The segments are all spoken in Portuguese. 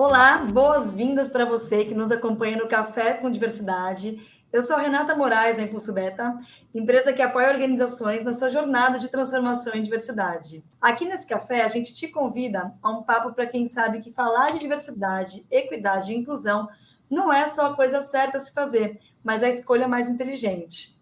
Olá, boas-vindas para você que nos acompanha no Café com Diversidade. Eu sou a Renata Moraes, da Impulso Beta, empresa que apoia organizações na sua jornada de transformação em diversidade. Aqui nesse café, a gente te convida a um papo para quem sabe que falar de diversidade, equidade e inclusão não é só a coisa certa a se fazer, mas a escolha mais inteligente.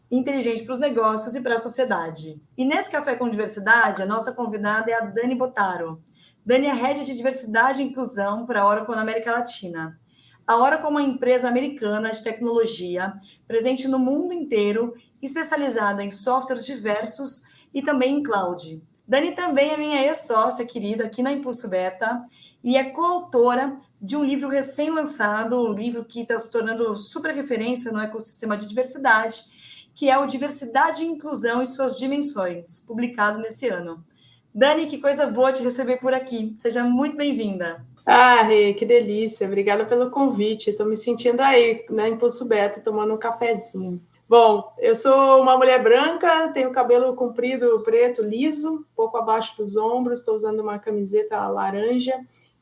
Inteligente para os negócios e para a sociedade. E nesse Café com Diversidade, a nossa convidada é a Dani Botaro. Dani é Head de Diversidade e Inclusão para a Oracle na América Latina. A Oracle é uma empresa americana de tecnologia, presente no mundo inteiro, especializada em softwares diversos e também em cloud. Dani também é minha ex-sócia querida aqui na Impulso Beta e é coautora de um livro recém-lançado, um livro que está se tornando super referência no ecossistema de diversidade, que é o Diversidade e Inclusão e Suas Dimensões, publicado nesse ano. Dani, que coisa boa te receber por aqui. Seja muito bem-vinda. Rê, que delícia. Obrigada pelo convite. Estou me sentindo aí, na Impulso Beta, tomando um cafezinho. Bom, eu sou uma mulher branca, tenho cabelo comprido, preto, liso, pouco abaixo dos ombros, estou usando uma camiseta laranja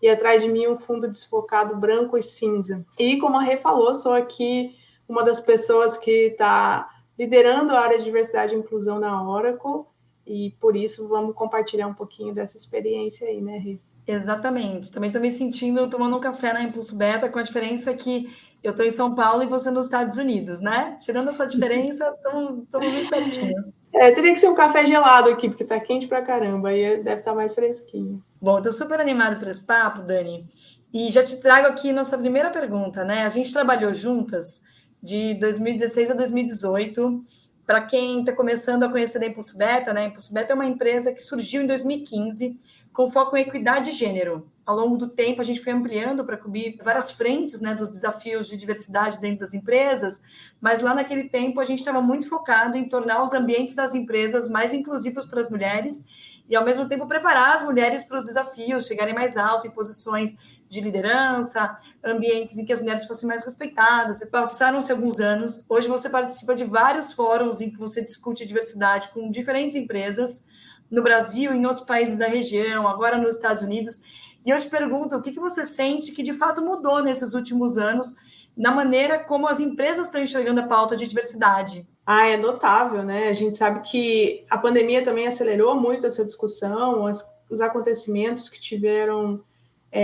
e atrás de mim um fundo desfocado branco e cinza. E como a Rê falou, sou aqui uma das pessoas que está liderando a área de diversidade e inclusão na Oracle e por isso vamos compartilhar um pouquinho dessa experiência aí, né, Rê? Exatamente. Também estou me sentindo tomando um café na Impulso Beta, com a diferença que eu estou em São Paulo e você nos Estados Unidos, né? Tirando essa diferença, estamos muito pertinhos. Teria que ser um café gelado aqui, porque tá quente pra caramba, aí deve estar mais fresquinho. Bom, estou super animado por esse papo, Dani, e já te trago aqui nossa primeira pergunta, né? A gente trabalhou juntas de 2016 a 2018. Para quem está começando a conhecer a Impulso Beta, né? A Impulso Beta é uma empresa que surgiu em 2015 com foco em equidade de gênero. Ao longo do tempo, a gente foi ampliando para cobrir várias frentes, né, dos desafios de diversidade dentro das empresas, mas lá naquele tempo a gente estava muito focado em tornar os ambientes das empresas mais inclusivos para as mulheres e, ao mesmo tempo, preparar as mulheres para os desafios, chegarem mais alto em posições de liderança, ambientes em que as mulheres fossem mais respeitadas. Passaram-se alguns anos, hoje você participa de vários fóruns em que você discute diversidade com diferentes empresas, no Brasil, em outros países da região, agora nos Estados Unidos. E eu te pergunto, o que você sente que de fato mudou nesses últimos anos na maneira como as empresas estão enxergando a pauta de diversidade? É notável, né? A gente sabe que a pandemia também acelerou muito essa discussão, os acontecimentos que tiveram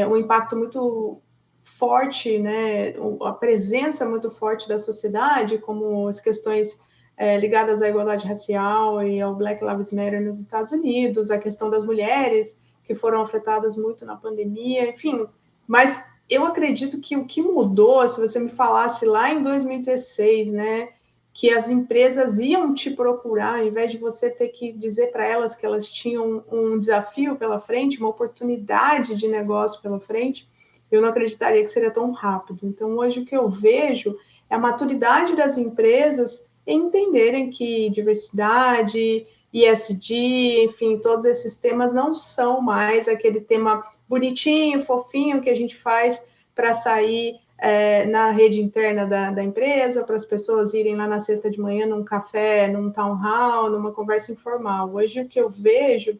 um impacto muito forte, né? A presença muito forte da sociedade, como as questões ligadas à igualdade racial e ao Black Lives Matter nos Estados Unidos, a questão das mulheres que foram afetadas muito na pandemia, enfim. Mas eu acredito que o que mudou, se você me falasse lá em 2016, né, que as empresas iam te procurar, ao invés de você ter que dizer para elas que elas tinham um desafio pela frente, uma oportunidade de negócio pela frente, eu não acreditaria que seria tão rápido. Então, hoje, o que eu vejo é a maturidade das empresas em entenderem que diversidade, ESG, enfim, todos esses temas não são mais aquele tema bonitinho, fofinho que a gente faz para sair na rede interna da empresa, para as pessoas irem lá na sexta de manhã num café, num town hall, numa conversa informal. Hoje o que eu vejo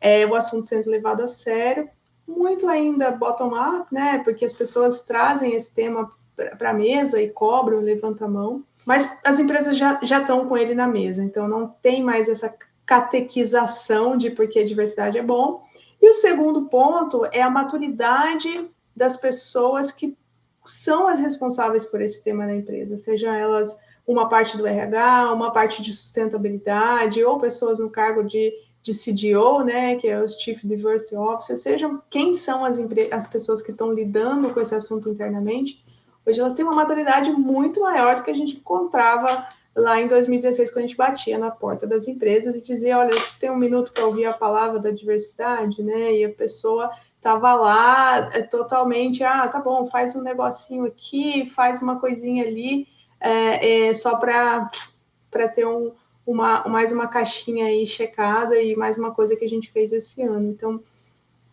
é o assunto sendo levado a sério, muito ainda bottom-up, né? Porque as pessoas trazem esse tema para a mesa e cobram, levantam a mão, mas as empresas já estão com ele na mesa, então não tem mais essa catequização de porque a diversidade é bom. E o segundo ponto é a maturidade das pessoas que são as responsáveis por esse tema na empresa, seja elas uma parte do RH, uma parte de sustentabilidade, ou pessoas no cargo de CDO, né, que é o Chief Diversity Officer, sejam quem são as pessoas que estão lidando com esse assunto internamente, hoje elas têm uma maturidade muito maior do que a gente encontrava lá em 2016, quando a gente batia na porta das empresas e dizia, olha, tem um minuto para ouvir a palavra da diversidade, né, e a pessoa estava lá totalmente, tá bom, faz um negocinho aqui, faz uma coisinha ali, só para ter mais uma caixinha aí checada e mais uma coisa que a gente fez esse ano. Então,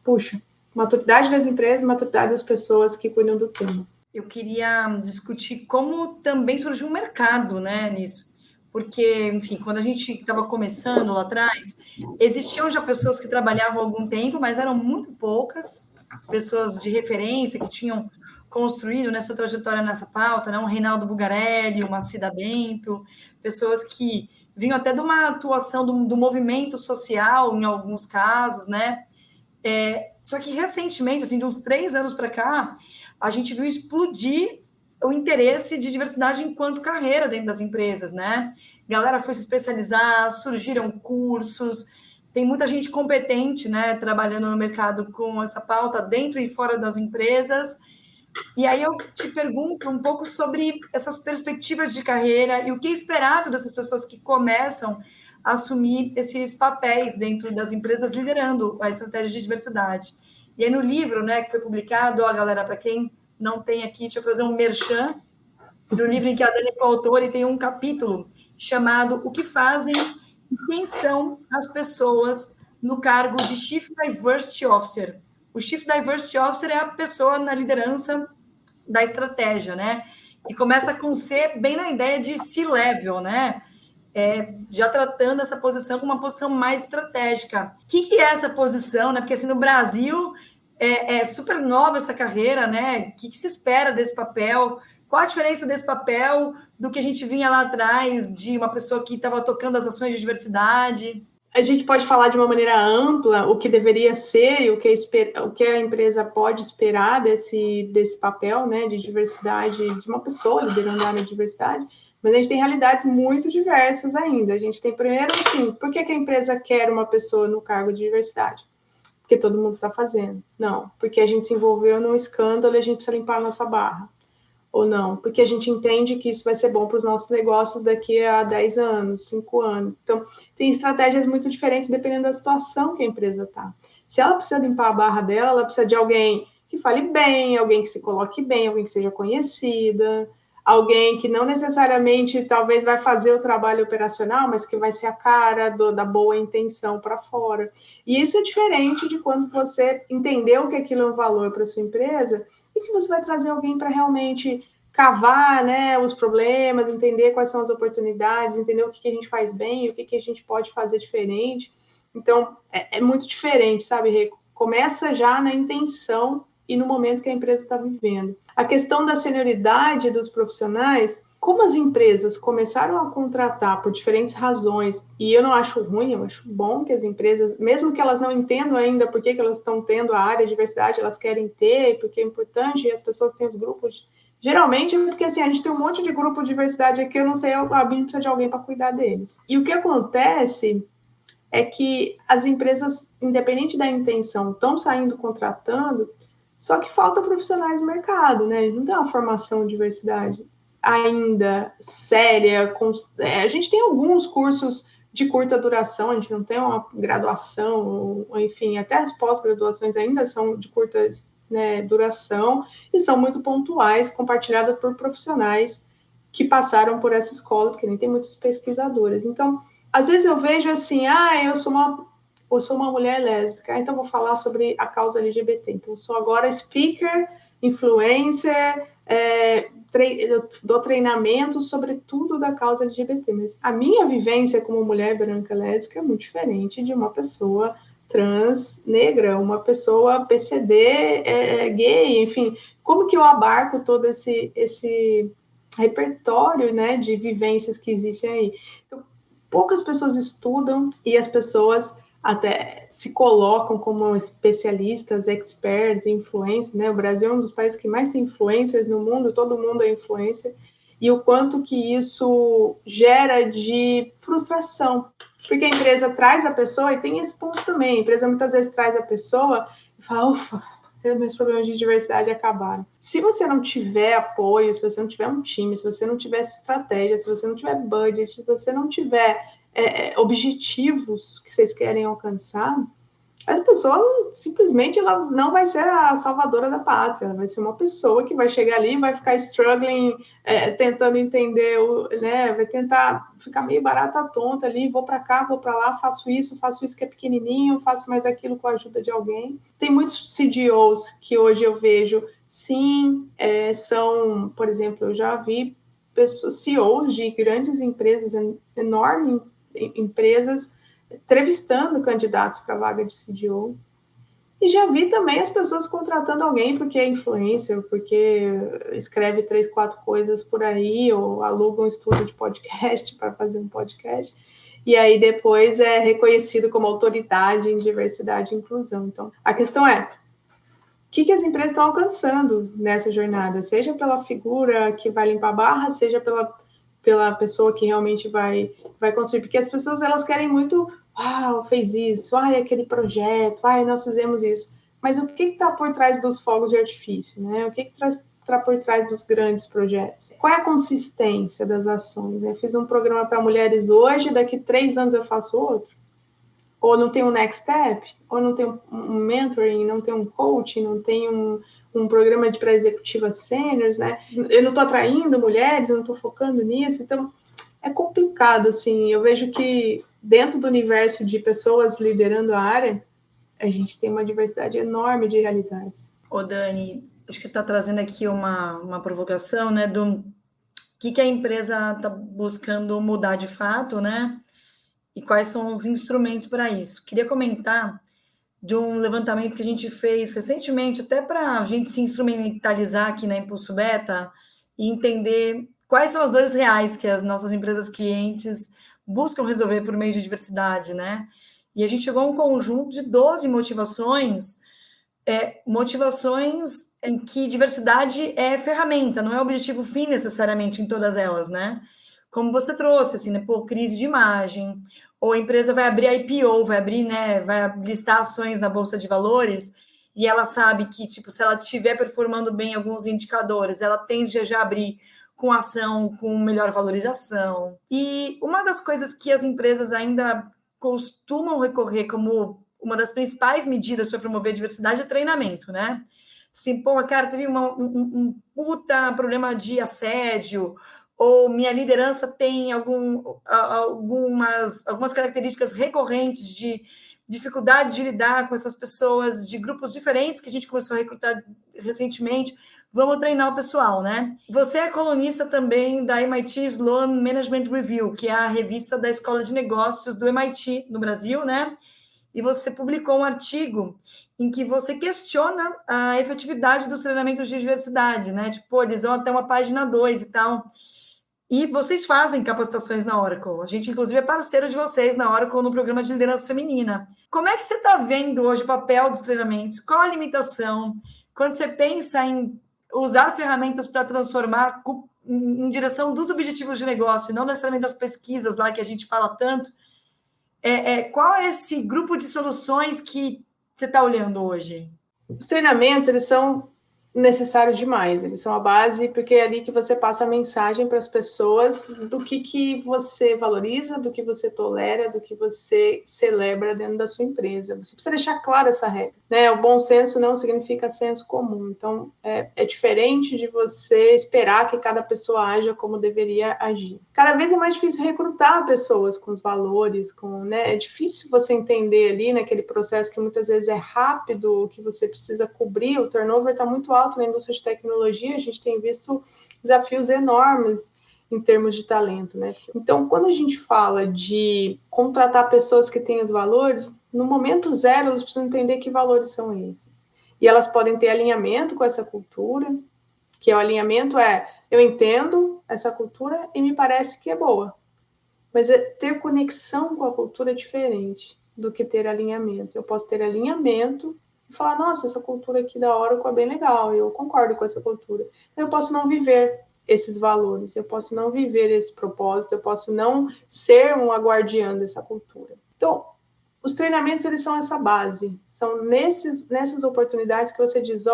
puxa, maturidade das empresas, maturidade das pessoas que cuidam do tema. Eu queria discutir como também surgiu um mercado, né, nisso. Porque, enfim, quando a gente estava começando lá atrás, existiam já pessoas que trabalhavam há algum tempo, mas eram muito poucas. pessoas de referência que tinham construído, né, sua trajetória nessa pauta, né, um Reinaldo Bugarelli, uma Cida Bento, pessoas que vinham até de uma atuação do movimento social, em alguns casos, né? Só que recentemente, assim, de uns 3 anos para cá, a gente viu explodir o interesse de diversidade enquanto carreira dentro das empresas, né? Galera foi se especializar, surgiram cursos, tem muita gente competente, né, trabalhando no mercado com essa pauta dentro e fora das empresas. E aí eu te pergunto um pouco sobre essas perspectivas de carreira e o que é esperado dessas pessoas que começam a assumir esses papéis dentro das empresas, liderando a estratégia de diversidade. E aí no livro, né, que foi publicado, ó, galera, para quem não tem aqui, deixa eu fazer um merchan do livro em que a Dani é coautora, e tem um capítulo chamado O que fazem e quem são as pessoas no cargo de Chief Diversity Officer. O Chief Diversity Officer é a pessoa na liderança da estratégia, né? E começa com C bem na ideia de C-level, né? Já tratando essa posição como uma posição mais estratégica. O que é essa posição, né? Porque assim, no Brasil é super nova essa carreira, né? O que se espera desse papel? Qual a diferença desse papel do que a gente vinha lá atrás de uma pessoa que estava tocando as ações de diversidade? A gente pode falar de uma maneira ampla o que deveria ser e o que a empresa pode esperar desse papel, né, de diversidade, de uma pessoa liderando a área de diversidade, mas a gente tem realidades muito diversas ainda. A gente tem, primeiro, assim, por que a empresa quer uma pessoa no cargo de diversidade? Porque todo mundo está fazendo. Não, porque a gente se envolveu num escândalo e a gente precisa limpar a nossa barra. Ou não, porque a gente entende que isso vai ser bom para os nossos negócios daqui a 10 anos, 5 anos. Então, tem estratégias muito diferentes dependendo da situação que a empresa está. Se ela precisa limpar a barra dela, ela precisa de alguém que fale bem, alguém que se coloque bem, alguém que seja conhecida, alguém que não necessariamente talvez vai fazer o trabalho operacional, mas que vai ser a cara da boa intenção para fora. E isso é diferente de quando você entendeu que aquilo é um valor para a sua empresa e que você vai trazer alguém para realmente cavar, né, os problemas, entender quais são as oportunidades, entender o que a gente faz bem, o que a gente pode fazer diferente. Então, é muito diferente, sabe, Rê? Começa já na intenção e no momento que a empresa está vivendo. A questão da senioridade dos profissionais, como as empresas começaram a contratar por diferentes razões, e eu não acho ruim, eu acho bom que as empresas, mesmo que elas não entendam ainda por que elas estão tendo a área de diversidade, elas querem ter, porque é importante, e as pessoas têm os grupos. Geralmente é porque assim, a gente tem um monte de grupo de diversidade aqui, eu não sei, a BIM precisa de alguém para cuidar deles. E o que acontece é que as empresas, independente da intenção, estão saindo contratando, só que falta profissionais no mercado, né? Não tem uma formação de diversidade ainda séria. A gente tem alguns cursos de curta duração, a gente não tem uma graduação, enfim, até as pós-graduações ainda são de curta, né, duração e são muito pontuais, compartilhadas por profissionais que passaram por essa escola, porque nem tem muitos pesquisadores. Então, às vezes eu vejo assim, eu sou uma mulher lésbica, então vou falar sobre a causa LGBT. Então, sou agora speaker, influencer, dou treinamento sobre tudo da causa LGBT. Mas a minha vivência como mulher branca lésbica é muito diferente de uma pessoa trans negra, uma pessoa PCD gay, enfim. Como que eu abarco todo esse repertório, né, de vivências que existem aí? Então, poucas pessoas estudam e as pessoas até se colocam como especialistas, experts, influencers, né? O Brasil é um dos países que mais tem influencers no mundo, todo mundo é influencer, e o quanto que isso gera de frustração, porque a empresa traz a pessoa, e tem esse ponto também, a empresa muitas vezes traz a pessoa e fala, ufa, meus problemas de diversidade acabaram. Se você não tiver apoio, se você não tiver um time, se você não tiver estratégia, se você não tiver budget, se você não tiver objetivos que vocês querem alcançar, a pessoa simplesmente ela não vai ser a salvadora da pátria, ela vai ser uma pessoa que vai chegar ali e vai ficar struggling, tentando entender, né, vai tentar ficar meio barata tonta ali, vou para cá, vou para lá, faço isso que é pequenininho, faço mais aquilo com a ajuda de alguém. Tem muitos CDOs que hoje eu vejo, sim, são, por exemplo, eu já vi CEOs de grandes empresas, enormes empresas, entrevistando candidatos para a vaga de CDO. E já vi também as pessoas contratando alguém porque é influencer, porque escreve 3, 4 coisas por aí, ou aluga um estúdio de podcast para fazer um podcast, e aí depois é reconhecido como autoridade em diversidade e inclusão. Então, a questão é, o que as empresas estão alcançando nessa jornada? Seja pela figura que vai limpar a barra, seja pela pessoa que realmente vai construir. Porque as pessoas, elas querem muito, fez isso, aquele projeto, nós fizemos isso. Mas o que está por trás dos fogos de artifício, né? O que está por trás dos grandes projetos? Qual é a consistência das ações? Eu fiz um programa para mulheres hoje, daqui 3 anos eu faço outro? Ou não tem um next step, ou não tem um mentoring, não tem um coaching, não tem um programa para executivas sêniores, né? Eu não estou atraindo mulheres, eu não estou focando nisso, então é complicado, assim. Eu vejo que dentro do universo de pessoas liderando a área, a gente tem uma diversidade enorme de realidades. Ô, Dani, acho que está trazendo aqui uma provocação, né, do que a empresa está buscando mudar de fato, né? E quais são os instrumentos para isso. Queria comentar de um levantamento que a gente fez recentemente, até para a gente se instrumentalizar aqui na Impulso Beta e entender quais são as dores reais que as nossas empresas clientes buscam resolver por meio de diversidade, né? E a gente chegou a um conjunto de 12 motivações em que diversidade é ferramenta, não é objetivo fim necessariamente em todas elas, né? Como você trouxe, assim, né? Pô, crise de imagem, ou a empresa vai abrir IPO, vai abrir, né? Vai listar ações na Bolsa de Valores, e ela sabe que, tipo, se ela estiver performando bem alguns indicadores, ela tende a já abrir com ação com melhor valorização. E uma das coisas que as empresas ainda costumam recorrer como uma das principais medidas para promover a diversidade é treinamento, né? Assim, pô, cara, teve um puta problema de assédio, ou minha liderança tem algumas características recorrentes de dificuldade de lidar com essas pessoas de grupos diferentes que a gente começou a recrutar recentemente. Vamos treinar o pessoal, né? Você é colunista também da MIT Sloan Management Review, que é a revista da Escola de Negócios do MIT no Brasil, né? E você publicou um artigo em que você questiona a efetividade dos treinamentos de diversidade, né? Tipo, eles vão até uma página 2 e tal. E vocês fazem capacitações na Oracle. A gente, inclusive, é parceiro de vocês na Oracle no programa de liderança feminina. Como é que você está vendo hoje o papel dos treinamentos? Qual a limitação? Quando você pensa em usar ferramentas para transformar em direção dos objetivos de negócio, não necessariamente das pesquisas lá que a gente fala tanto, qual é esse grupo de soluções que você está olhando hoje? Os treinamentos, eles são necessários demais, eles são a base, porque é ali que você passa a mensagem para as pessoas do que você valoriza, do que você tolera, do que você celebra dentro da sua empresa. Você precisa deixar clara essa regra, né? O bom senso não significa senso comum, então é diferente de você esperar que cada pessoa haja como deveria agir. Cada vez é mais difícil recrutar pessoas com os valores, né? É difícil você entender ali naquele processo que muitas vezes é rápido, que você precisa cobrir, o turnover está muito alto na indústria de tecnologia, a gente tem visto desafios enormes em termos de talento, né? Então, quando a gente fala de contratar pessoas que têm os valores, no momento zero, elas precisam entender que valores são esses. E elas podem ter alinhamento com essa cultura, que o alinhamento eu entendo essa cultura e me parece que é boa. Mas ter conexão com a cultura é diferente do que ter alinhamento. Eu posso ter alinhamento e falar, nossa, essa cultura aqui da Oracle é bem legal, eu concordo com essa cultura. Eu posso não viver esses valores, eu posso não viver esse propósito, eu posso não ser uma guardiã dessa cultura. Então, os treinamentos, eles são essa base. São nessas oportunidades que você diz,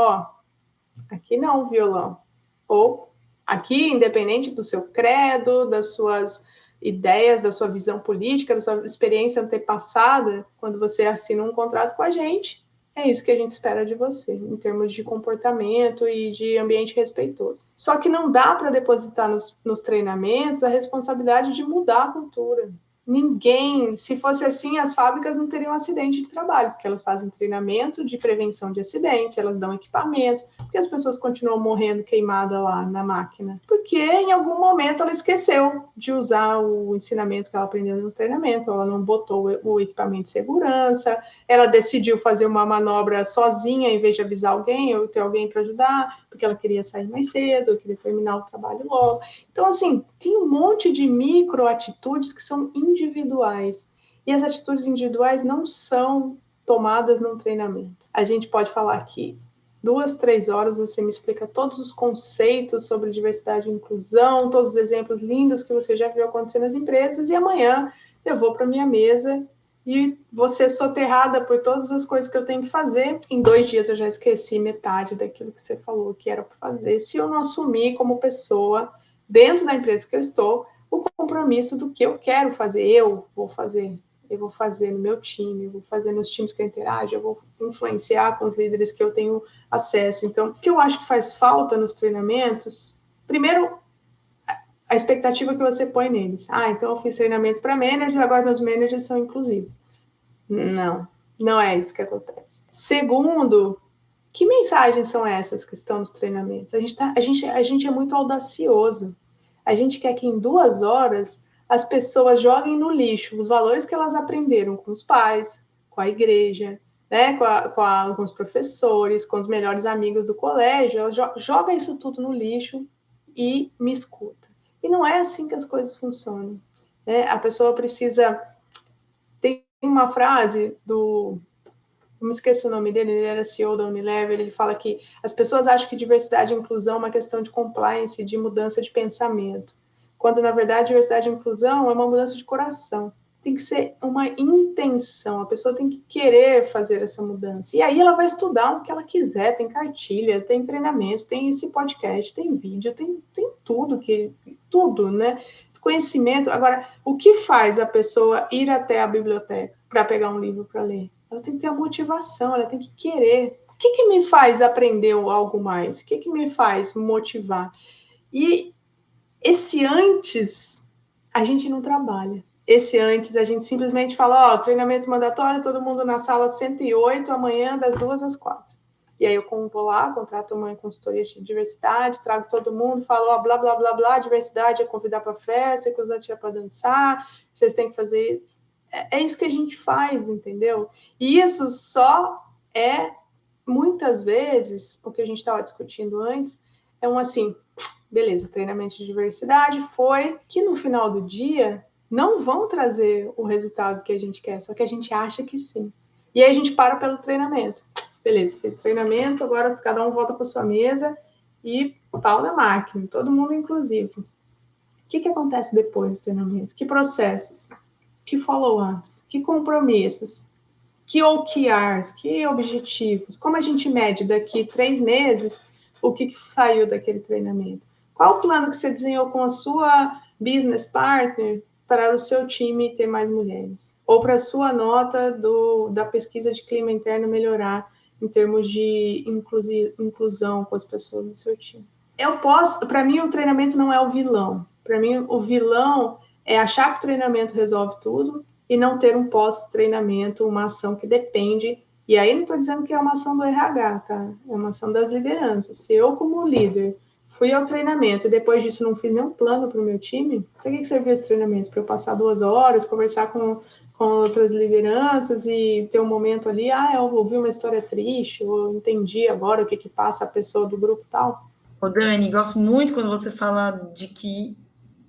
aqui não, violão. Ou aqui, independente do seu credo, das suas ideias, da sua visão política, da sua experiência antepassada, quando você assina um contrato com a gente, é isso que a gente espera de você, em termos de comportamento e de ambiente respeitoso. Só que não dá para depositar nos treinamentos a responsabilidade de mudar a cultura. Ninguém, se fosse assim, as fábricas não teriam acidente de trabalho, porque elas fazem treinamento de prevenção de acidentes, elas dão equipamentos, porque as pessoas continuam morrendo queimadas lá na máquina. Porque em algum momento ela esqueceu de usar o ensinamento que ela aprendeu no treinamento, ela não botou o equipamento de segurança, ela decidiu fazer uma manobra sozinha em vez de avisar alguém ou ter alguém para ajudar, porque ela queria sair mais cedo, queria terminar o trabalho logo. Então, assim, tem um monte de microatitudes que são individuais. E as atitudes individuais não são tomadas num treinamento. A gente pode falar aqui 2, 3 horas, você me explica todos os conceitos sobre diversidade e inclusão, todos os exemplos lindos que você já viu acontecer nas empresas, e amanhã eu vou para minha mesa e vou ser soterrada por todas as coisas que eu tenho que fazer. Em 2 dias eu já esqueci metade daquilo que você falou que era para fazer, se eu não assumir como pessoa, dentro da empresa que eu estou, o compromisso do que eu quero fazer, eu vou fazer no meu time, eu vou fazer nos times que eu interajo, eu vou influenciar com os líderes que eu tenho acesso. Então, o que eu acho que faz falta nos treinamentos, primeiro, a expectativa que você põe neles. Então eu fiz treinamento para managers, agora meus managers são inclusivos. Não é isso que acontece. Segundo, que mensagens são essas que estão nos treinamentos? A gente é muito audacioso. A gente quer que em 2 horas as pessoas joguem no lixo os valores que elas aprenderam com os pais, com a igreja, né, com os professores, com os melhores amigos do colégio. Ela joga isso tudo no lixo e me escuta. E não é assim que as coisas funcionam. Né? A pessoa precisa... Tem uma frase do... Não me esqueço o nome dele, ele era CEO da Unilever, ele fala que as pessoas acham que diversidade e inclusão é uma questão de compliance, de mudança de pensamento, quando, na verdade, diversidade e inclusão é uma mudança de coração. Tem que ser uma intenção, a pessoa tem que querer fazer essa mudança. E aí ela vai estudar o que ela quiser, tem cartilha, tem treinamento, tem esse podcast, tem vídeo, tem tudo, né? Conhecimento. Agora, o que faz a pessoa ir até a biblioteca para pegar um livro para ler? Ela tem que ter a motivação, ela tem que querer. O que me faz aprender algo mais? O que me faz motivar? E esse antes, a gente não trabalha. Esse antes, a gente simplesmente fala, treinamento mandatório, todo mundo na sala 108, amanhã das 2 às 4. E aí eu vou lá, contrato uma consultoria de diversidade, trago todo mundo, falo, blá, blá, blá, blá, diversidade é convidar para festa, inclusão é para dançar, vocês têm que fazer... É isso que a gente faz, entendeu? E isso só é, muitas vezes, o que a gente estava discutindo antes, é assim, beleza, treinamento de diversidade foi que no final do dia não vão trazer o resultado que a gente quer, só que a gente acha que sim. E aí a gente para pelo treinamento. Beleza, fez treinamento, agora cada um volta para sua mesa e pau na máquina, todo mundo inclusivo. O que acontece depois do treinamento? Que processos? Que follow-ups? Que compromissos? Que OKRs? Que objetivos? Como a gente mede daqui 3 meses o que saiu daquele treinamento? Qual o plano que você desenhou com a sua business partner para o seu time ter mais mulheres? Ou para a sua nota da pesquisa de clima interno melhorar em termos de inclusão com as pessoas do seu time? Para mim, o treinamento não é o vilão. Para mim, o vilão é achar que o treinamento resolve tudo e não ter um pós-treinamento, uma ação que depende. E aí não estou dizendo que é uma ação do RH, tá? É uma ação das lideranças. Se eu, como líder, fui ao treinamento e depois disso não fiz nenhum plano para o meu time, para que serviu esse treinamento? Para eu passar 2 horas, conversar com outras lideranças e ter um momento ali, eu ouvi uma história triste, eu entendi agora o que passa a pessoa do grupo e tal. Ô, Dani, gosto muito quando você fala de que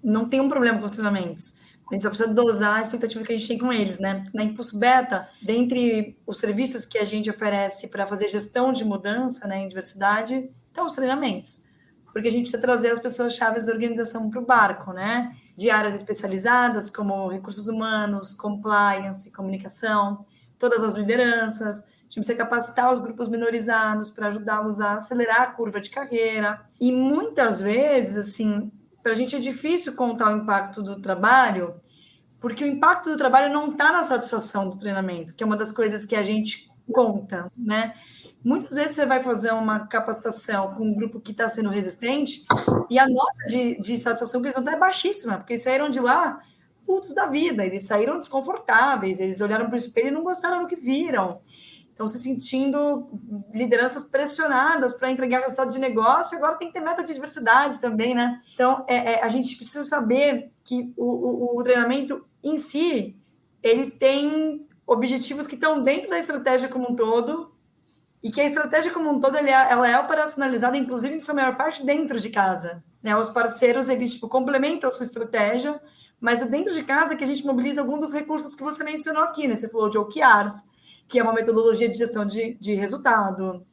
não tem um problema com os treinamentos. A gente só precisa dosar a expectativa que a gente tem com eles, né? Na Impulso Beta, dentre os serviços que a gente oferece para fazer gestão de mudança, né, em diversidade, estão os treinamentos. Porque a gente precisa trazer as pessoas-chave da organização para o barco, né? De áreas especializadas, como recursos humanos, compliance, comunicação, todas as lideranças. A gente precisa capacitar os grupos minorizados para ajudá-los a acelerar a curva de carreira. E muitas vezes, assim, para a gente é difícil contar o impacto do trabalho, porque o impacto do trabalho não está na satisfação do treinamento, que é uma das coisas que a gente conta, né? Muitas vezes você vai fazer uma capacitação com um grupo que está sendo resistente e a nota de satisfação que eles vão dar é baixíssima, porque eles saíram de lá putos da vida, eles saíram desconfortáveis, eles olharam para o espelho e não gostaram do que viram. Estão se sentindo lideranças pressionadas para entregar resultado de negócio, agora tem que ter meta de diversidade também, né? Então, a gente precisa saber que o treinamento em si, ele tem objetivos que estão dentro da estratégia como um todo, e que a estratégia como um todo ela é operacionalizada, inclusive, em sua maior parte, dentro de casa. Né? Os parceiros, eles complementam a sua estratégia, mas é dentro de casa que a gente mobiliza alguns dos recursos que você mencionou aqui, né? Você falou de OKRs, que é uma metodologia de gestão de resultado.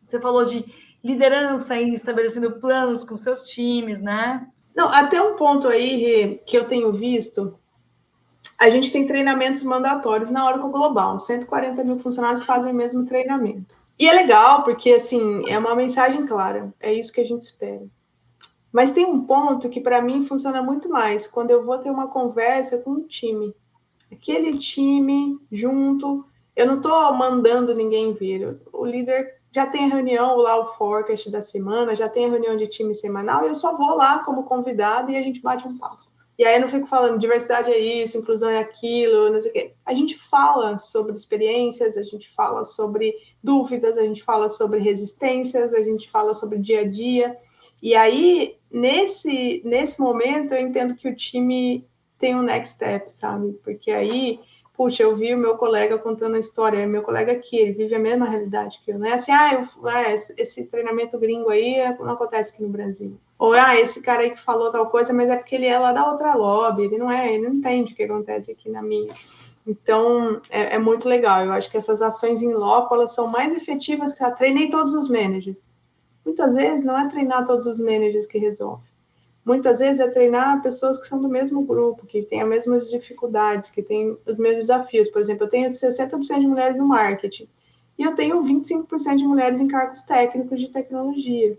Você falou de liderança e estabelecendo planos com seus times, né? Não, até um ponto aí que eu tenho visto, a gente tem treinamentos mandatórios na Oracle Global. 140 mil funcionários fazem o mesmo treinamento. E é legal, porque, assim, é uma mensagem clara. É isso que a gente espera. Mas tem um ponto que, para mim, funciona muito mais. Quando eu vou ter uma conversa com um time. Aquele time junto. Eu não estou mandando ninguém vir. O líder já tem a reunião lá, o forecast da semana, já tem a reunião de time semanal, e eu só vou lá como convidado e a gente bate um papo. E aí eu não fico falando diversidade é isso, inclusão é aquilo, não sei o quê. A gente fala sobre experiências, a gente fala sobre dúvidas, a gente fala sobre resistências, a gente fala sobre dia a dia. E aí, nesse momento, eu entendo que o time tem um next step, sabe? Porque aí, puxa, eu vi o meu colega contando a história, meu colega aqui, ele vive a mesma realidade que eu. Não é assim, esse treinamento gringo aí não acontece aqui no Brasil. Ou, esse cara aí que falou tal coisa, mas é porque ele é lá da outra lobby, ele não entende o que acontece aqui na minha. Então, é muito legal. Eu acho que essas ações em loco, elas são mais efetivas que eu treinei todos os managers. Muitas vezes não é treinar todos os managers que resolve. Muitas vezes é treinar pessoas que são do mesmo grupo, que têm as mesmas dificuldades, que têm os mesmos desafios. Por exemplo, eu tenho 60% de mulheres no marketing e eu tenho 25% de mulheres em cargos técnicos de tecnologia.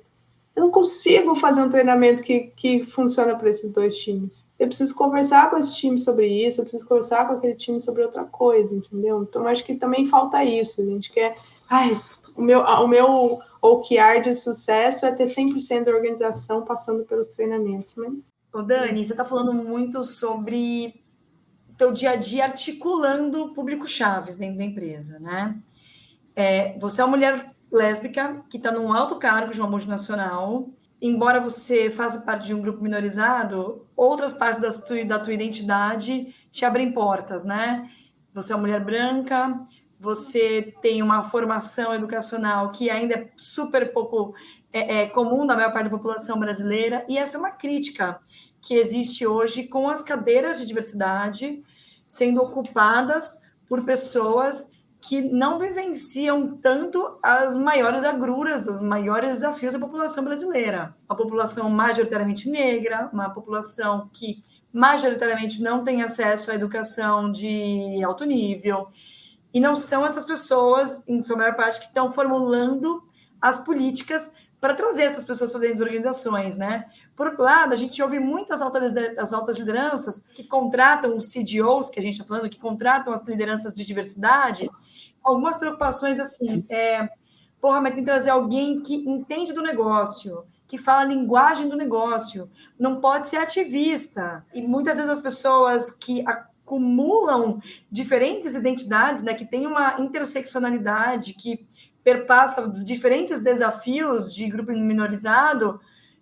Eu não consigo fazer um treinamento que funciona para esses dois times. Eu preciso conversar com esse time sobre isso, eu preciso conversar com aquele time sobre outra coisa, entendeu? Então, eu acho que também falta isso. A gente quer... o meu OKR de sucesso é ter 100% da organização passando pelos treinamentos. Né? Ô, Dani, você está falando muito sobre teu dia a dia articulando público-chaves dentro da empresa, né? Você é uma mulher lésbica que está num alto cargo de uma multinacional. Embora você faça parte de um grupo minorizado, outras partes da tua identidade te abrem portas, né? Você é uma mulher branca, você tem uma formação educacional que ainda é super pouco comum na maior parte da população brasileira, e essa é uma crítica que existe hoje com as cadeiras de diversidade sendo ocupadas por pessoas que não vivenciam tanto as maiores agruras, os maiores desafios da população brasileira. Uma população majoritariamente negra, uma população que majoritariamente não tem acesso à educação de alto nível, e não são essas pessoas, em sua maior parte, que estão formulando as políticas para trazer essas pessoas para dentro das organizações, né? Por outro lado, a gente ouve muitas altas lideranças que contratam os CDOs, que a gente está falando, que contratam as lideranças de diversidade, algumas preocupações assim, mas tem que trazer alguém que entende do negócio, que fala a linguagem do negócio, não pode ser ativista. E muitas vezes as pessoas que acumulam diferentes identidades, né, que tem uma interseccionalidade, que perpassa diferentes desafios de grupo minorizado,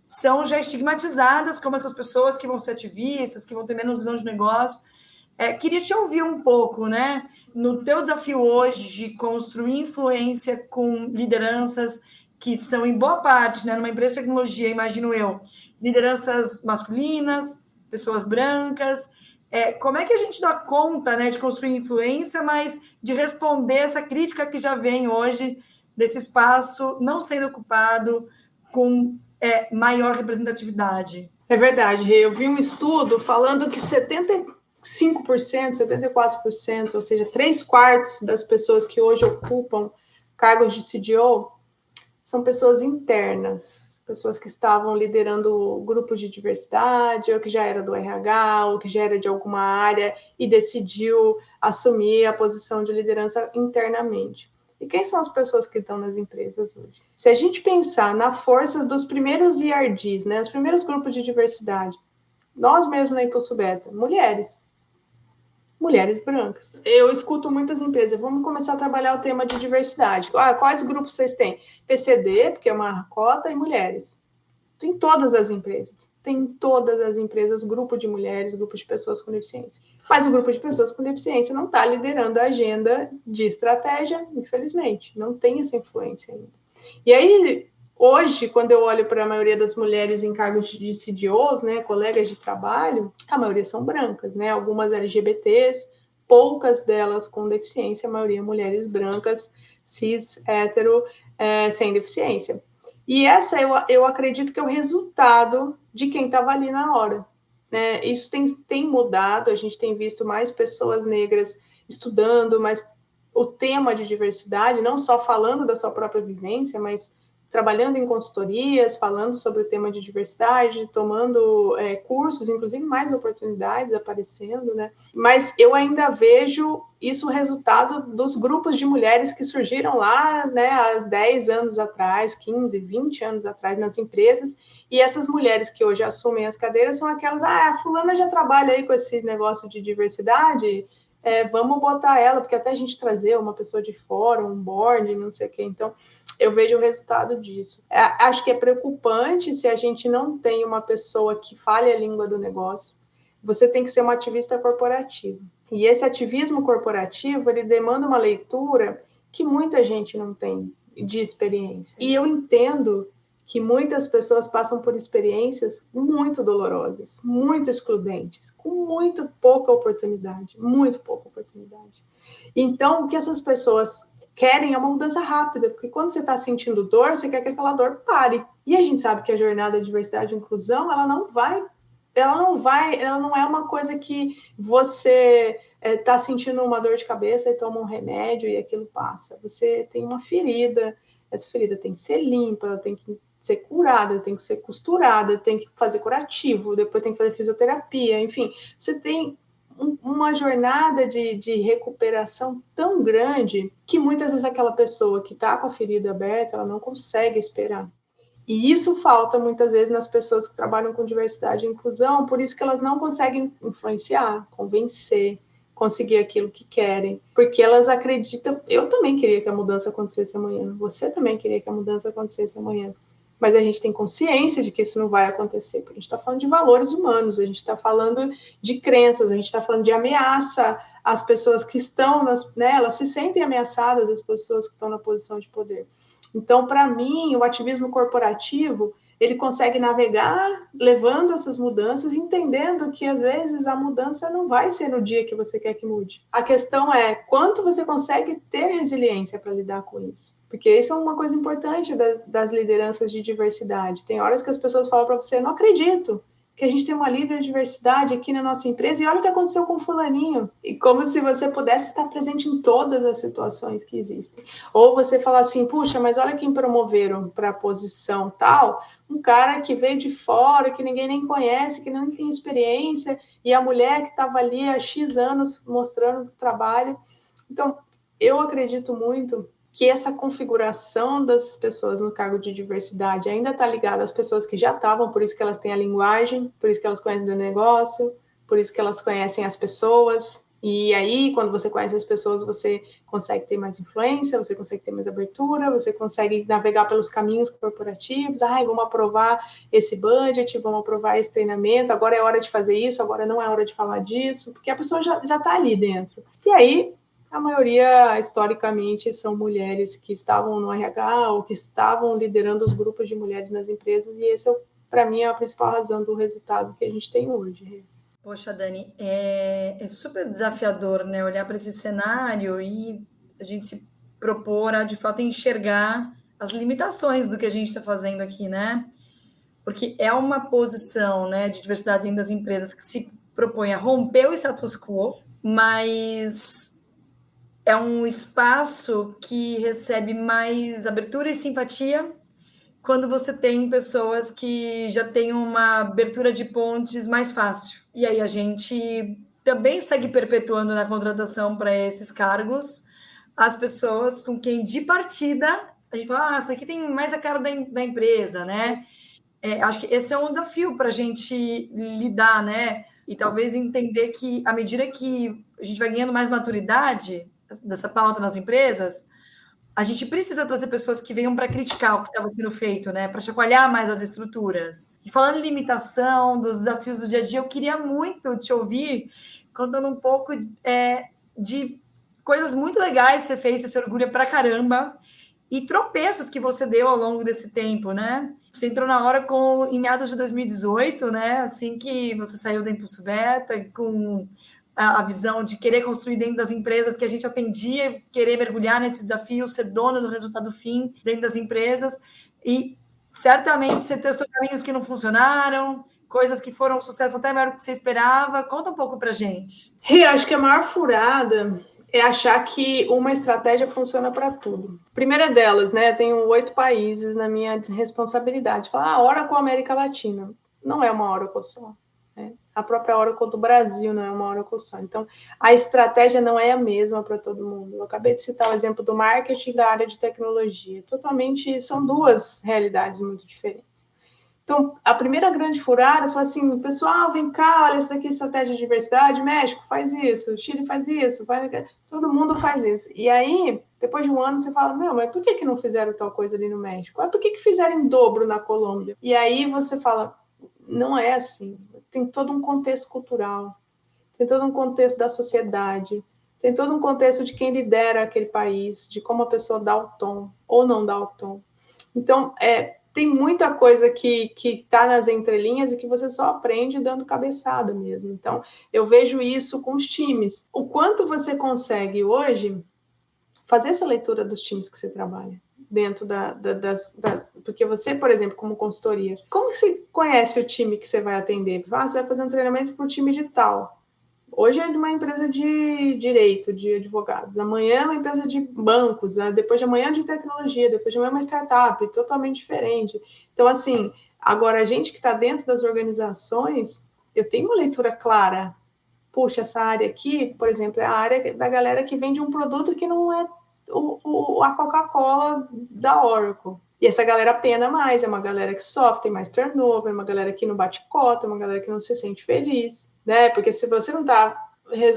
são já estigmatizadas como essas pessoas que vão ser ativistas, que vão ter menos visão de negócio. Queria te ouvir um pouco, né? No teu desafio hoje de construir influência com lideranças que são, em boa parte, né, numa empresa de tecnologia, imagino eu, lideranças masculinas, pessoas brancas, como é que a gente dá conta, né, de construir influência, mas de responder essa crítica que já vem hoje desse espaço não sendo ocupado com maior representatividade? É verdade. Eu vi um estudo falando que 75%, 74%, ou seja, 3/4 das pessoas que hoje ocupam cargos de CDO são pessoas internas, pessoas que estavam liderando grupos de diversidade, ou que já era do RH, ou que já era de alguma área e decidiu assumir a posição de liderança internamente. E quem são as pessoas que estão nas empresas hoje? Se a gente pensar na força dos primeiros IRDs, né, os primeiros grupos de diversidade, nós mesmos na Impulso Beta, mulheres. mulheres brancas. Eu escuto muitas empresas, vamos começar a trabalhar o tema de diversidade. Quais grupos vocês têm? PCD, porque é uma cota, e mulheres. Tem todas as empresas. Tem em todas as empresas grupo de mulheres, grupo de pessoas com deficiência. Mas o grupo de pessoas com deficiência não está liderando a agenda de estratégia, infelizmente. Não tem essa influência ainda. E aí, hoje, quando eu olho para a maioria das mulheres em cargos de CDOs, né, colegas de trabalho, a maioria são brancas, né, algumas LGBTs, poucas delas com deficiência, a maioria mulheres brancas, cis, hétero, sem deficiência. E essa eu acredito que é o resultado de quem estava ali na hora. Né? Isso tem mudado, a gente tem visto mais pessoas negras estudando, mas o tema de diversidade, não só falando da sua própria vivência, mas trabalhando em consultorias, falando sobre o tema de diversidade, tomando cursos, inclusive mais oportunidades aparecendo, né? Mas eu ainda vejo isso resultado dos grupos de mulheres que surgiram lá, né, há 10 anos atrás, 15, 20 anos atrás nas empresas, e essas mulheres que hoje assumem as cadeiras são aquelas, a fulana já trabalha aí com esse negócio de diversidade, vamos botar ela, porque até a gente trazer uma pessoa de fora, um board, não sei o quê. Então, eu vejo o resultado disso. Acho que é preocupante se a gente não tem uma pessoa que fale a língua do negócio. Você tem que ser uma ativista corporativa. E esse ativismo corporativo, ele demanda uma leitura que muita gente não tem de experiência. E eu entendo que muitas pessoas passam por experiências muito dolorosas, muito excludentes, com muito pouca oportunidade, muito pouca oportunidade. Então, o que essas pessoas querem é uma mudança rápida, porque quando você está sentindo dor, você quer que aquela dor pare. E a gente sabe que a jornada de diversidade e inclusão, ela não é uma coisa que você está sentindo uma dor de cabeça e toma um remédio e aquilo passa. Você tem uma ferida, essa ferida tem que ser limpa, ela tem que ser curada, tem que ser costurada, tem que fazer curativo, depois tem que fazer fisioterapia, enfim, você tem uma jornada de recuperação tão grande que muitas vezes aquela pessoa que está com a ferida aberta, ela não consegue esperar. E isso falta muitas vezes nas pessoas que trabalham com diversidade e inclusão, por isso que elas não conseguem influenciar, convencer, conseguir aquilo que querem, porque elas acreditam. Eu também queria que a mudança acontecesse amanhã, você também queria que a mudança acontecesse amanhã, mas a gente tem consciência de que isso não vai acontecer, porque a gente está falando de valores humanos, a gente está falando de crenças, a gente está falando de ameaça às pessoas que estão, elas se sentem ameaçadas, as pessoas que estão na posição de poder. Então, para mim, o ativismo corporativo, ele consegue navegar levando essas mudanças, entendendo que, às vezes, a mudança não vai ser no dia que você quer que mude. A questão é quanto você consegue ter resiliência para lidar com isso. Porque isso é uma coisa importante das lideranças de diversidade. Tem horas que as pessoas falam para você, não acredito que a gente tem uma líder de diversidade aqui na nossa empresa, e olha o que aconteceu com o fulaninho. E como se você pudesse estar presente em todas as situações que existem. Ou você falar assim, puxa, mas olha quem promoveram para a posição tal, um cara que veio de fora, que ninguém nem conhece, que não tem experiência, e a mulher que estava ali há X anos mostrando o trabalho. Então, eu acredito muito que essa configuração das pessoas no cargo de diversidade ainda está ligada às pessoas que já estavam, por isso que elas têm a linguagem, por isso que elas conhecem do negócio, por isso que elas conhecem as pessoas. E aí, quando você conhece as pessoas, você consegue ter mais influência, você consegue ter mais abertura, você consegue navegar pelos caminhos corporativos. Vamos aprovar esse budget, vamos aprovar esse treinamento, agora é hora de fazer isso, agora não é hora de falar disso, porque a pessoa já está ali dentro. E aí, a maioria, historicamente, são mulheres que estavam no RH ou que estavam liderando os grupos de mulheres nas empresas, e esse, para mim, é a principal razão do resultado que a gente tem hoje. Poxa, Dani, é super desafiador, né? Olhar para esse cenário e a gente se propor a, de fato, enxergar as limitações do que a gente está fazendo aqui, né? Porque é uma posição, né, de diversidade dentro das empresas que se propõe a romper o status quo, mas é um espaço que recebe mais abertura e simpatia quando você tem pessoas que já têm uma abertura de pontes mais fácil. E aí a gente também segue perpetuando na contratação para esses cargos as pessoas com quem, de partida, a gente fala, essa aqui tem mais a cara da empresa, né? Acho que esse é um desafio para a gente lidar, né? e talvez entender que, à medida que a gente vai ganhando mais maturidade dessa pauta nas empresas, a gente precisa trazer pessoas que venham para criticar o que estava sendo feito, né? Para chacoalhar mais as estruturas. E falando em limitação, dos desafios do dia a dia, eu queria muito te ouvir contando um pouco de coisas muito legais que você fez, você se orgulha pra caramba, e tropeços que você deu ao longo desse tempo, né? Você entrou na Oracle em meados de 2018, né? Assim que você saiu da Impulso Beta, com a visão de querer construir dentro das empresas que a gente atendia, querer mergulhar nesse desafio, ser dono do resultado fim dentro das empresas. E certamente você testou caminhos que não funcionaram, coisas que foram um sucesso até maior do que você esperava. Conta um pouco pra gente. Eu acho que a maior furada é achar que uma estratégia funciona para tudo. Primeira delas, né? Eu tenho 8 países na minha responsabilidade. Falar, Oracle América Latina. Não é uma Oracle só. Né? A própria Oracle do Brasil não é uma Oracle só. Então, a estratégia não é a mesma para todo mundo. Eu acabei de citar o exemplo do marketing da área de tecnologia. Totalmente, são duas realidades muito diferentes. Então, a primeira grande furada foi assim, pessoal, vem cá, olha isso aqui, estratégia de diversidade, México faz isso, Chile faz isso, todo mundo faz isso. E aí, depois de um ano, você fala, meu, mas por que não fizeram tal coisa ali no México? Por que fizeram em dobro na Colômbia? E aí você fala, não é assim. Tem todo um contexto cultural, tem todo um contexto da sociedade, tem todo um contexto de quem lidera aquele país, de como a pessoa dá o tom ou não dá o tom. Então, tem muita coisa que está nas entrelinhas e que você só aprende dando cabeçada mesmo. Então, eu vejo isso com os times. O quanto você consegue hoje fazer essa leitura dos times que você trabalha dentro das... Porque você, por exemplo, como consultoria, como você conhece o time que você vai atender? Você vai fazer um treinamento para o time de tal. Hoje é de uma empresa de direito, de advogados. Amanhã é uma empresa de bancos. Depois de amanhã de tecnologia. Depois de amanhã é uma startup, totalmente diferente. Então, assim, agora a gente que está dentro das organizações, eu tenho uma leitura clara. Puxa, essa área aqui, por exemplo, é a área da galera que vende um produto que não é a Coca-Cola da Oracle. E essa galera pena mais, é uma galera que sofre, tem mais turnover, é uma galera que não bate cota, é uma galera que não se sente feliz. Né? Porque se você não está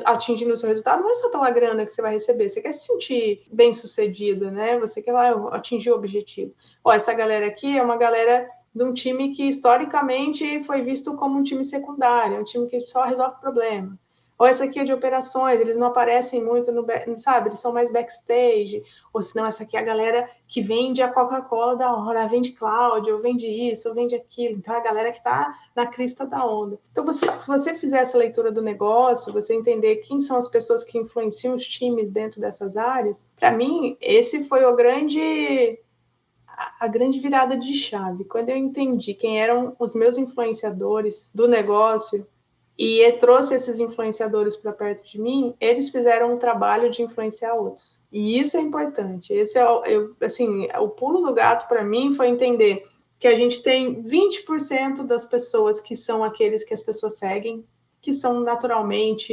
atingindo o seu resultado, não é só pela grana que você vai receber, você quer se sentir bem-sucedida, né? Você quer lá atingir o objetivo. Essa galera aqui é uma galera de um time que historicamente foi visto como um time secundário, um time que só resolve problema. Ou essa aqui é de operações, eles não aparecem muito sabe, eles são mais backstage. Ou senão essa aqui é a galera que vende a Coca-Cola da hora, vende cloud, ou vende isso, ou vende aquilo. Então é a galera que está na crista da onda. Então, se você fizer essa leitura do negócio, você entender quem são as pessoas que influenciam os times dentro dessas áreas, para mim, esse foi a grande virada de chave. Quando eu entendi quem eram os meus influenciadores do negócio, e trouxe esses influenciadores para perto de mim, eles fizeram um trabalho de influenciar outros. E isso é importante. Esse é o pulo do gato para mim foi entender que a gente tem 20% das pessoas que são aqueles que as pessoas seguem, que são naturalmente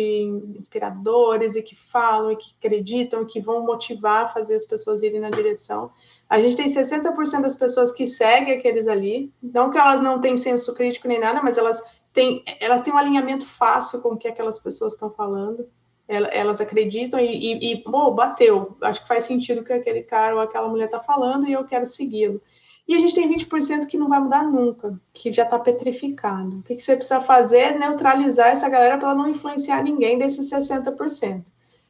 inspiradores e que falam e que acreditam, que vão motivar a fazer as pessoas irem na direção. A gente tem 60% das pessoas que seguem aqueles ali, não que elas não tenham senso crítico nem nada, mas elas têm um alinhamento fácil com o que aquelas pessoas estão falando, elas acreditam e bateu, acho que faz sentido o que aquele cara ou aquela mulher está falando e eu quero segui-lo. E a gente tem 20% que não vai mudar nunca, que já está petrificado. O que você precisa fazer é neutralizar essa galera para não influenciar ninguém desses 60%.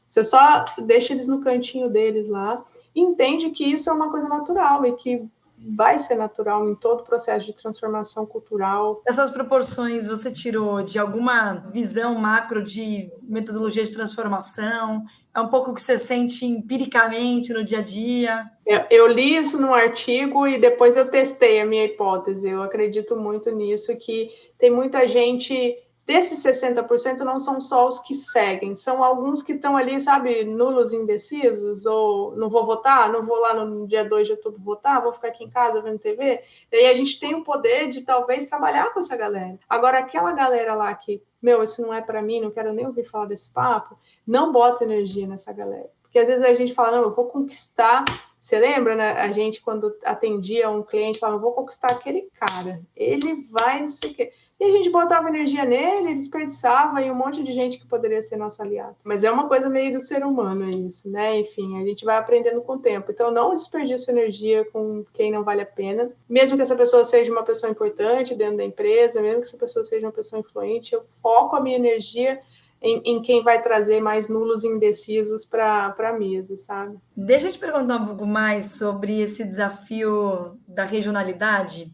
Você só deixa eles no cantinho deles lá e entende que isso é uma coisa natural e que vai ser natural em todo o processo de transformação cultural. Essas proporções você tirou de alguma visão macro de metodologia de transformação? É um pouco o que você sente empiricamente no dia a dia? Eu li isso num artigo e depois eu testei a minha hipótese. Eu acredito muito nisso, que tem muita gente... Desses 60% não são só os que seguem, são alguns que estão ali, sabe, nulos, indecisos, ou não vou votar, não vou lá no dia 2 de outubro votar, vou ficar aqui em casa vendo TV. E aí a gente tem o poder de talvez trabalhar com essa galera. Agora, aquela galera lá que, isso não é para mim, não quero nem ouvir falar desse papo, não bota energia nessa galera. Porque às vezes a gente fala, não, eu vou conquistar... Você lembra, né? A gente, quando atendia um cliente, falava, eu vou conquistar aquele cara, ele vai, não sei o quê. E a gente botava energia nele, desperdiçava, e um monte de gente que poderia ser nosso aliado. Mas é uma coisa meio do ser humano isso, né? Enfim, a gente vai aprendendo com o tempo. Então, não desperdice energia com quem não vale a pena. Mesmo que essa pessoa seja uma pessoa importante dentro da empresa, mesmo que essa pessoa seja uma pessoa influente, eu foco a minha energia em quem vai trazer mais nulos e indecisos para a mesa, sabe? Deixa eu te perguntar um pouco mais sobre esse desafio da regionalidade.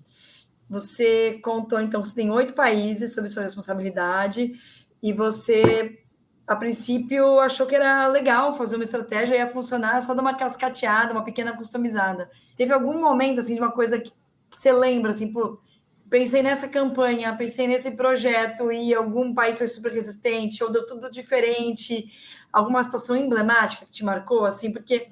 Você contou, então, que você tem 8 países sob sua responsabilidade e você, a princípio, achou que era legal fazer uma estratégia, ia funcionar, só dar uma cascateada, uma pequena customizada. Teve algum momento, assim, de uma coisa que você lembra, assim, pô, pensei nessa campanha, pensei nesse projeto e algum país foi super resistente ou deu tudo diferente, alguma situação emblemática que te marcou, assim, porque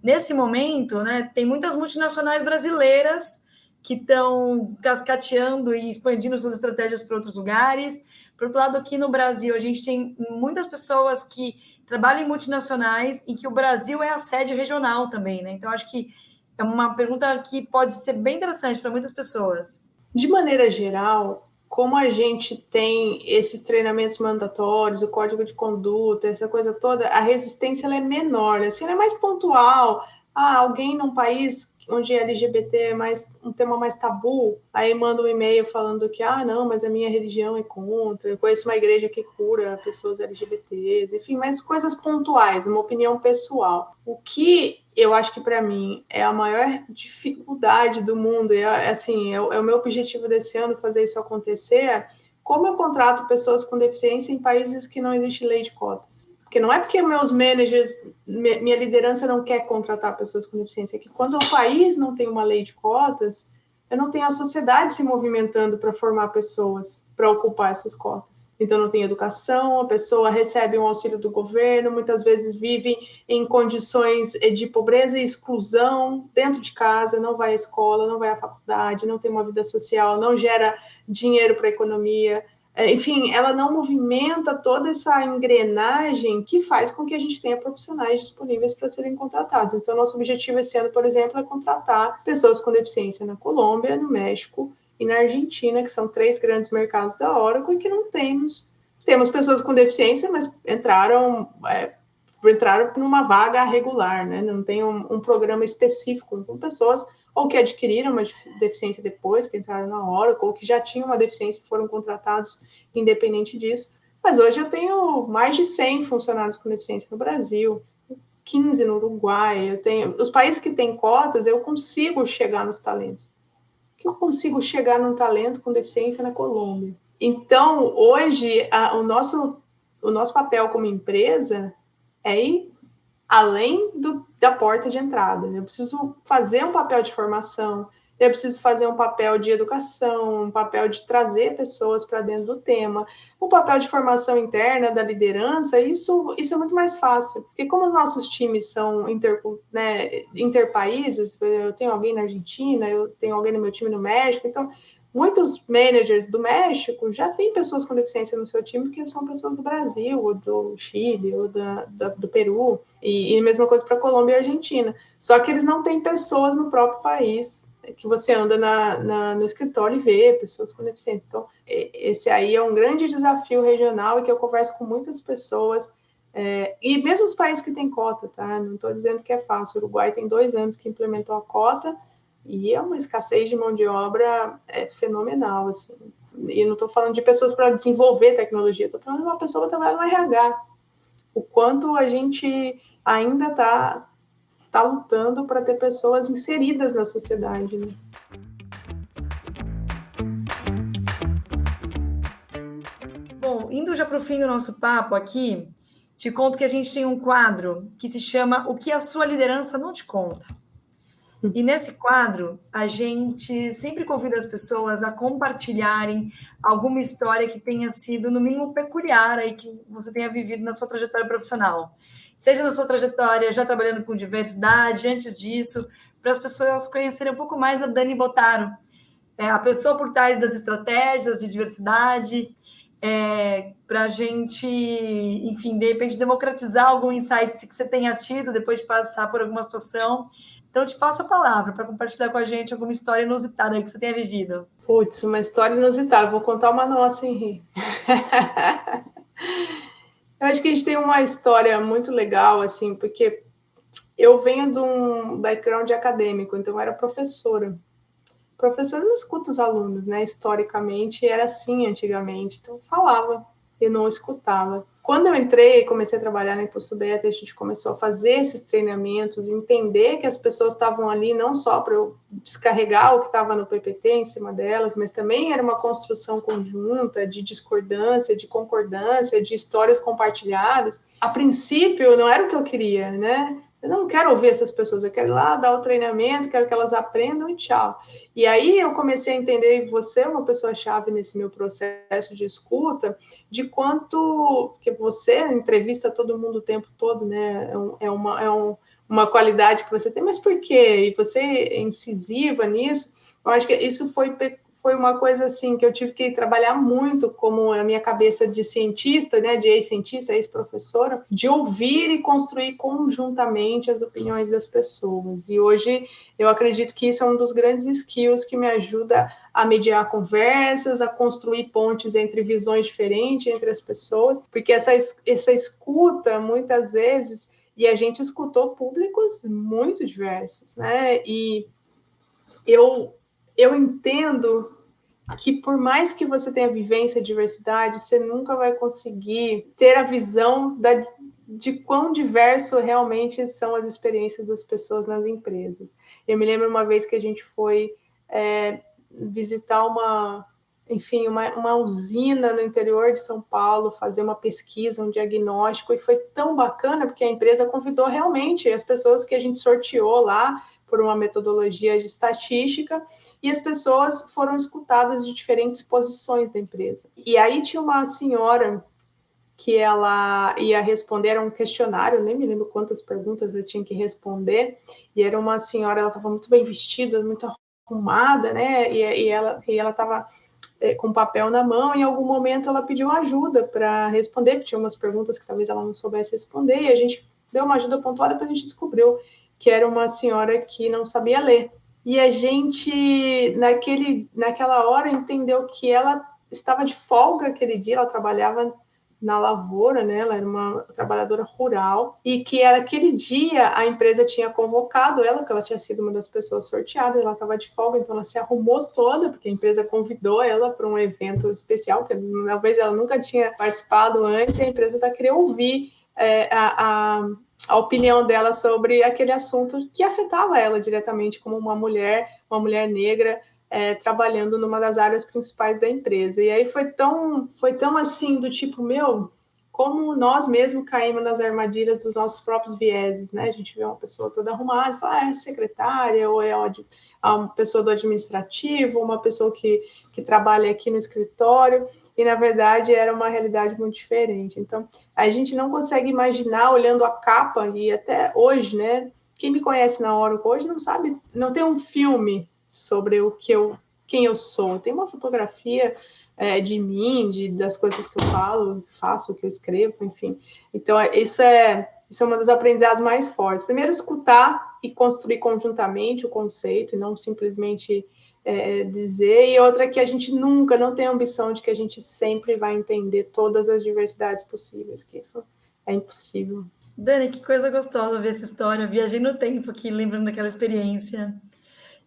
nesse momento, né, tem muitas multinacionais brasileiras que estão cascateando e expandindo suas estratégias para outros lugares. Por outro lado, aqui no Brasil, a gente tem muitas pessoas que trabalham em multinacionais e que o Brasil é a sede regional também, né? Então, acho que é uma pergunta que pode ser bem interessante para muitas pessoas. De maneira geral, como a gente tem esses treinamentos mandatórios, o código de conduta, essa coisa toda, a resistência ela é menor, assim, ela é mais pontual. Ah, alguém num país onde LGBT é mais um tema mais tabu, aí manda um e-mail falando que, não, mas a minha religião é contra, eu conheço uma igreja que cura pessoas LGBTs, enfim, mas coisas pontuais, uma opinião pessoal. O que eu acho que para mim é a maior dificuldade do mundo, e assim, é o meu objetivo desse ano fazer isso acontecer, como eu contrato pessoas com deficiência em países que não existe lei de cotas. Porque não é porque meus managers, minha liderança não quer contratar pessoas com deficiência, é que quando o país não tem uma lei de cotas, eu não tenho a sociedade se movimentando para formar pessoas para ocupar essas cotas. Então, não tem educação, a pessoa recebe um auxílio do governo, muitas vezes vive em condições de pobreza e exclusão dentro de casa, não vai à escola, não vai à faculdade, não tem uma vida social, não gera dinheiro para a economia. Enfim, ela não movimenta toda essa engrenagem que faz com que a gente tenha profissionais disponíveis para serem contratados. Então, nosso objetivo esse ano, por exemplo, é contratar pessoas com deficiência na Colômbia, no México e na Argentina, que são 3 grandes mercados da Oracle, e que não temos. Temos pessoas com deficiência, mas entraram numa vaga regular, né? Não tem um programa específico com pessoas ou que adquiriram uma deficiência depois, que entraram na Oracle, ou que já tinham uma deficiência e foram contratados independente disso. Mas hoje eu tenho mais de 100 funcionários com deficiência no Brasil, 15 no Uruguai. Eu tenho os países que têm cotas, eu consigo chegar nos talentos. Que eu consigo chegar num talento com deficiência na Colômbia. Então, hoje, o nosso papel como empresa é ir além da porta de entrada. Eu preciso fazer um papel de formação, eu preciso fazer um papel de educação, um papel de trazer pessoas para dentro do tema, o papel de formação interna da liderança, isso é muito mais fácil, porque como os nossos times são interpaíses, eu tenho alguém na Argentina, eu tenho alguém no meu time no México, então muitos managers do México já têm pessoas com deficiência no seu time, porque são pessoas do Brasil, ou do Chile, ou do Peru, e a mesma coisa para Colômbia e Argentina. Só que eles não têm pessoas no próprio país que você anda no escritório e vê pessoas com deficiência. Então, esse aí é um grande desafio regional e que eu converso com muitas pessoas, e mesmo os países que têm cota, tá? Não estou dizendo que é fácil. O Uruguai tem 2 anos que implementou a cota, e é uma escassez de mão de obra fenomenal, assim. E não estou falando de pessoas para desenvolver tecnologia, estou falando de uma pessoa para trabalhar no RH. O quanto a gente ainda está lutando para ter pessoas inseridas na sociedade, né? Bom, indo já para o fim do nosso papo aqui, te conto que a gente tem um quadro que se chama O que a sua liderança não te conta. E nesse quadro, a gente sempre convida as pessoas a compartilharem alguma história que tenha sido, no mínimo, peculiar aí que você tenha vivido na sua trajetória profissional. Seja na sua trajetória já trabalhando com diversidade, antes disso, para as pessoas conhecerem um pouco mais a Dani Botaro, a pessoa por trás das estratégias de diversidade, para a gente, enfim, de repente, democratizar algum insight que você tenha tido depois de passar por alguma situação, Então, eu te passo a palavra para compartilhar com a gente alguma história inusitada aí que você tenha vivido. Putz, uma história inusitada. Vou contar uma nossa, Henri. Eu acho que a gente tem uma história muito legal, assim, porque eu venho de um background acadêmico, então eu era professora. Professora não escuta os alunos, né? Historicamente era assim antigamente, então falava e não escutava. Quando eu entrei e comecei a trabalhar na Impulso Beta, a gente começou a fazer esses treinamentos, entender que as pessoas estavam ali não só para eu descarregar o que estava no PPT em cima delas, mas também era uma construção conjunta de discordância, de concordância, de histórias compartilhadas. A princípio, não era o que eu queria, né? Eu não quero ouvir essas pessoas, eu quero ir lá dar o treinamento, quero que elas aprendam e tchau. E aí eu comecei a entender, e você é uma pessoa-chave nesse meu processo de escuta, de quanto que você entrevista todo mundo o tempo todo, né? Uma qualidade que você tem, mas por quê? E você é incisiva nisso. Eu acho que isso foi uma coisa assim que eu tive que trabalhar muito como a minha cabeça de cientista, né, de ex-cientista, ex-professora, de ouvir e construir conjuntamente as opiniões das pessoas. E hoje eu acredito que isso é um dos grandes skills que me ajuda a mediar conversas, a construir pontes entre visões diferentes entre as pessoas, porque essa escuta, muitas vezes, e a gente escutou públicos muito diversos, né? E eu entendo que por mais que você tenha vivência e diversidade, você nunca vai conseguir ter a visão de quão diverso realmente são as experiências das pessoas nas empresas. Eu me lembro uma vez que a gente foi visitar uma usina no interior de São Paulo, fazer uma pesquisa, um diagnóstico, e foi tão bacana, porque a empresa convidou realmente as pessoas que a gente sorteou lá por uma metodologia de estatística, e as pessoas foram escutadas de diferentes posições da empresa. E aí tinha uma senhora que ela ia responder, era um questionário, nem me lembro quantas perguntas eu tinha que responder, e era uma senhora, ela estava muito bem vestida, muito arrumada, né, e ela estava com papel na mão, e em algum momento ela pediu ajuda para responder, porque tinha umas perguntas que talvez ela não soubesse responder, e a gente deu uma ajuda pontual, depois a gente descobriu que era uma senhora que não sabia ler. E a gente, naquela hora, entendeu que ela estava de folga aquele dia, ela trabalhava na lavoura, né? Ela era uma trabalhadora rural, e que era aquele dia a empresa tinha convocado ela, porque ela tinha sido uma das pessoas sorteadas, ela estava de folga, então ela se arrumou toda, porque a empresa convidou ela para um evento especial, que talvez ela nunca tinha participado antes, e a empresa queria ouvir a opinião dela sobre aquele assunto que afetava ela diretamente como uma mulher negra, trabalhando numa das áreas principais da empresa. E aí foi tão assim, do tipo, como nós mesmos caímos nas armadilhas dos nossos próprios vieses, né? A gente vê uma pessoa toda arrumada e fala, é secretária, ou é uma pessoa do administrativo, uma pessoa que trabalha aqui no escritório, e na verdade era uma realidade muito diferente. Então, a gente não consegue imaginar olhando a capa, e até hoje, né? Quem me conhece na Oracle hoje não sabe, não tem um filme sobre quem eu sou. Tem uma fotografia de mim, das coisas que eu falo, faço, o que eu escrevo, enfim. Então, isso é uma dos aprendizados mais fortes. Primeiro, escutar e construir conjuntamente o conceito, e não simplesmente dizer. E outra, que a gente nunca, não tem a ambição de que a gente sempre vai entender todas as diversidades possíveis, que isso é impossível. Dani, que coisa gostosa ver essa história. Viajei no tempo aqui, lembrando daquela experiência.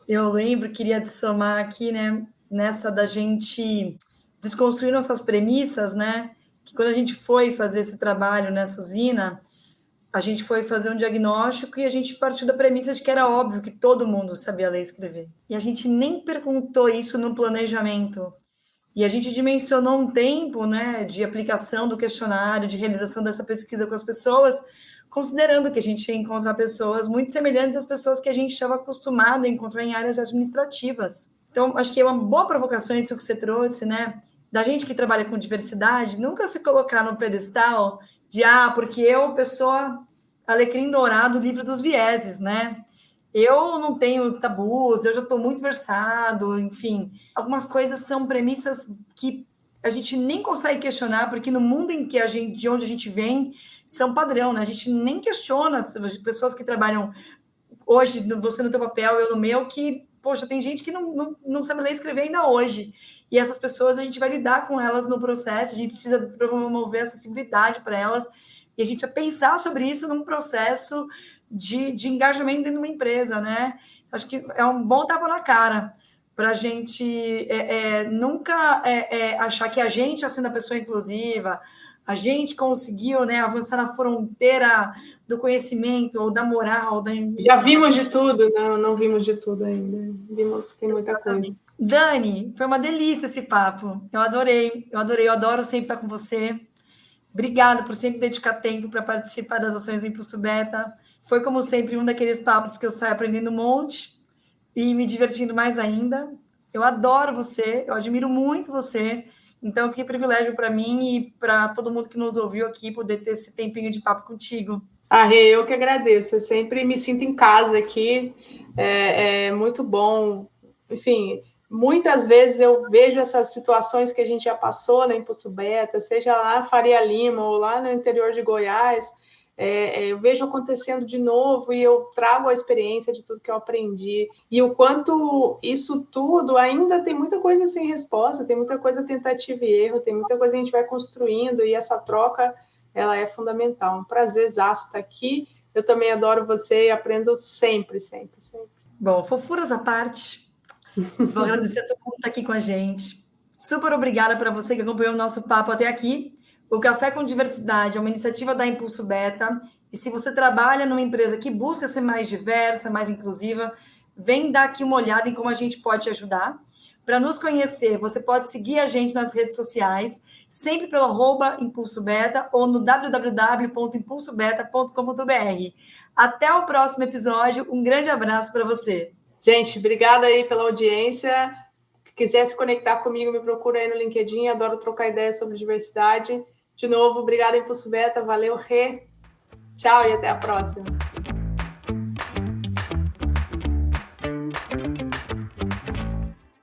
Eu lembro, queria adicionar aqui, né, nessa da gente desconstruir nossas premissas, né, que quando a gente foi fazer esse trabalho nessa usina, a gente foi fazer um diagnóstico e a gente partiu da premissa de que era óbvio que todo mundo sabia ler e escrever. E a gente nem perguntou isso no planejamento. E a gente dimensionou um tempo, né, de aplicação do questionário, de realização dessa pesquisa com as pessoas, considerando que a gente ia encontrar pessoas muito semelhantes às pessoas que a gente estava acostumado a encontrar em áreas administrativas. Então, acho que é uma boa provocação isso que você trouxe, né? Da gente que trabalha com diversidade, nunca se colocar no pedestal de, porque eu, pessoa alecrim dourado, livro dos vieses, né? Eu não tenho tabus, eu já estou muito versado, enfim. Algumas coisas são premissas que a gente nem consegue questionar, porque no mundo em que de onde a gente vem, são padrão, né? A gente nem questiona as pessoas que trabalham hoje, você no teu papel, eu no meu, que, poxa, tem gente que não sabe ler e escrever ainda hoje. E essas pessoas, a gente vai lidar com elas no processo, a gente precisa promover acessibilidade para elas, e a gente precisa pensar sobre isso num processo de engajamento dentro de uma empresa, né? Acho que é um bom tapa na cara para a gente nunca achar que a gente está sendo a pessoa inclusiva, a gente conseguiu, né, avançar na fronteira do conhecimento ou da moral, da Já vimos de tudo, não vimos de tudo ainda. Vimos, tem muita coisa. Dani, foi uma delícia esse papo. Eu adorei, eu adoro sempre estar com você. Obrigada por sempre dedicar tempo para participar das ações do Impulso Beta. Foi, como sempre, um daqueles papos que eu saio aprendendo um monte e me divertindo mais ainda. Eu adoro você, eu admiro muito você. Então, que privilégio para mim e para todo mundo que nos ouviu aqui poder ter esse tempinho de papo contigo. Rê, eu que agradeço. Eu sempre me sinto em casa aqui. É muito bom. Enfim, muitas vezes eu vejo essas situações que a gente já passou na Impulso Beta, seja lá Faria Lima ou lá no interior de Goiás, eu vejo acontecendo de novo e eu trago a experiência de tudo que eu aprendi. E o quanto isso tudo ainda tem muita coisa sem resposta, tem muita coisa tentativa e erro, tem muita coisa que a gente vai construindo e essa troca ela é fundamental. Um prazerzaço estar aqui. Eu também adoro você e aprendo sempre, sempre, sempre. Bom, fofuras à parte, vou agradecer a todo mundo que está aqui com a gente. Super obrigada para você que acompanhou o nosso papo até aqui. O Café com Diversidade é uma iniciativa da Impulso Beta. E se você trabalha numa empresa que busca ser mais diversa, mais inclusiva, vem dar aqui uma olhada em como a gente pode te ajudar. Para nos conhecer, você pode seguir a gente nas redes sociais, sempre pelo @ImpulsoBeta ou no www.impulsobeta.com.br. Até o próximo episódio. Um grande abraço para você. Gente, obrigada aí pela audiência. Se quiser se conectar comigo, me procura aí no LinkedIn. Adoro trocar ideias sobre diversidade. De novo, obrigada, Impulso Beta. Valeu, Rê. Tchau e até a próxima.